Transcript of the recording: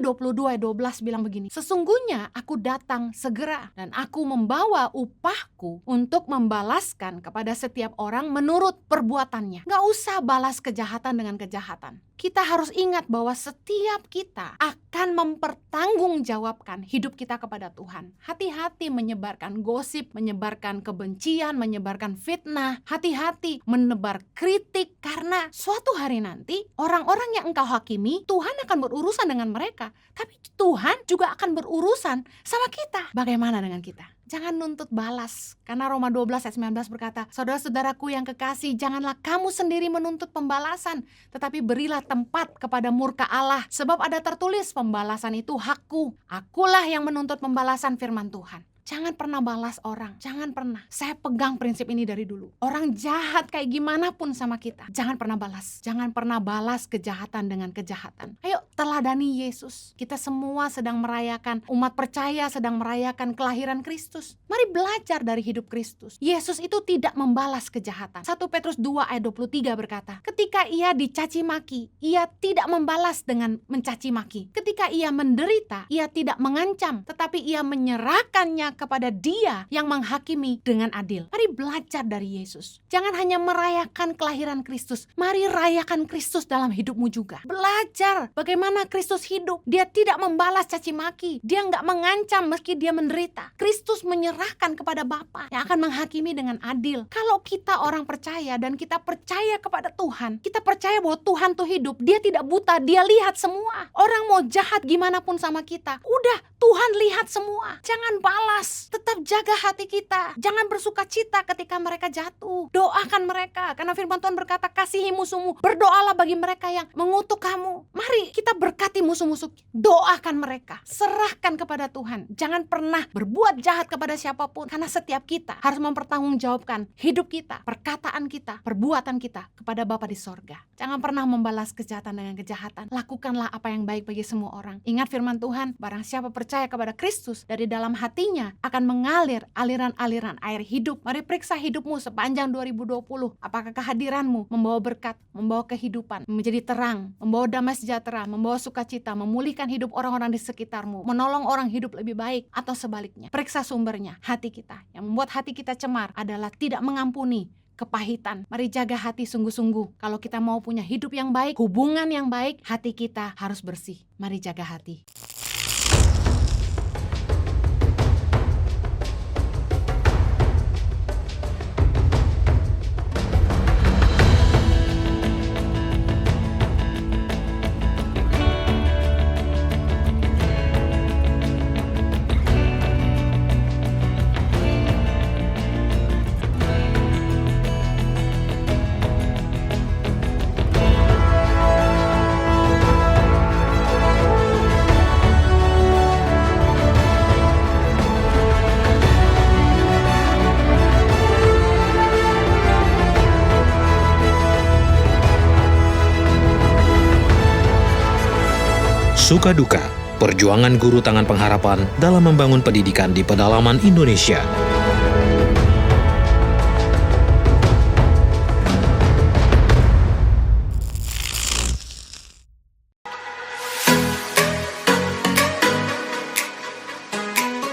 Wahyu 22 ayat 12 bilang begini, sesungguhnya aku datang segera dan aku membawa upahku untuk membalaskan kepada setiap orang menurut perbuatannya. Gak usah balas kejahatan dengan kejahatan. Kita harus ingat bahwa setiap kita akan mempertanggungjawabkan hidup kita kepada Tuhan. Hati-hati menyebarkan gosip, menyebarkan kebencian, menyebarkan fitnah. Hati-hati menebar kritik, karena suatu hari nanti orang-orang yang engkau hakimi, Tuhan akan berurusan dengan mereka. Tapi Tuhan juga akan berurusan sama kita. Bagaimana dengan kita? Jangan nuntut balas, karena Roma 12 ayat 19 berkata, saudara-saudaraku yang kekasih, janganlah kamu sendiri menuntut pembalasan, tetapi berilah tempat kepada murka Allah, sebab ada tertulis, pembalasan itu hakku, akulah yang menuntut pembalasan, firman Tuhan. Jangan pernah balas orang, jangan pernah. Saya pegang prinsip ini dari dulu. Orang jahat kayak gimana pun sama kita, jangan pernah balas. Jangan pernah balas kejahatan dengan kejahatan. Ayo teladani Yesus. Kita semua sedang merayakan, umat percaya sedang merayakan kelahiran Kristus. Mari belajar dari hidup Kristus. Yesus itu tidak membalas kejahatan. 1 Petrus 2 ayat 23 berkata, ketika ia dicaci maki, ia tidak membalas dengan mencaci maki. Ketika ia menderita, ia tidak mengancam, tetapi ia menyerahkannya kepada Dia yang menghakimi dengan adil. Mari belajar dari Yesus. Jangan hanya merayakan kelahiran Kristus, mari rayakan Kristus dalam hidupmu juga. Belajar bagaimana Kristus hidup. Dia tidak membalas caci maki, dia nggak mengancam meski dia menderita. Kristus menyerahkan kepada Bapa yang akan menghakimi dengan adil. Kalau kita orang percaya dan kita percaya kepada Tuhan, kita percaya bahwa Tuhan tuh hidup, Dia tidak buta, Dia lihat semua. Orang mau jahat gimana pun sama kita, udah Tuhan lihat semua. Jangan balas. Tetap jaga hati kita. Jangan bersuka cita ketika mereka jatuh. Doakan mereka. Karena firman Tuhan berkata, kasihi musuhmu. Berdoalah bagi mereka yang mengutuk kamu. Mari kita berkati musuh-musuh. Doakan mereka. Serahkan kepada Tuhan. Jangan pernah berbuat jahat kepada siapapun. Karena setiap kita harus mempertanggungjawabkan hidup kita, perkataan kita, perbuatan kita kepada Bapa di sorga. Jangan pernah membalas kejahatan dengan kejahatan. Lakukanlah apa yang baik bagi semua orang. Ingat firman Tuhan, barang siapa percaya kepada Kristus, dari dalam hatinya akan mengalir aliran-aliran air hidup. Mari periksa hidupmu sepanjang 2020. Apakah kehadiranmu membawa berkat, membawa kehidupan, menjadi terang, membawa damai sejahtera, membawa sukacita, memulihkan hidup orang-orang di sekitarmu, menolong orang hidup lebih baik, atau sebaliknya. Periksa sumbernya, hati kita. Yang membuat hati kita cemar adalah tidak mengampuni kepahitan. Mari jaga hati sungguh-sungguh. Kalau kita mau punya hidup yang baik, hubungan yang baik, hati kita harus bersih. Mari jaga hati. Suka duka, perjuangan guru tangan pengharapan dalam membangun pendidikan di pedalaman Indonesia.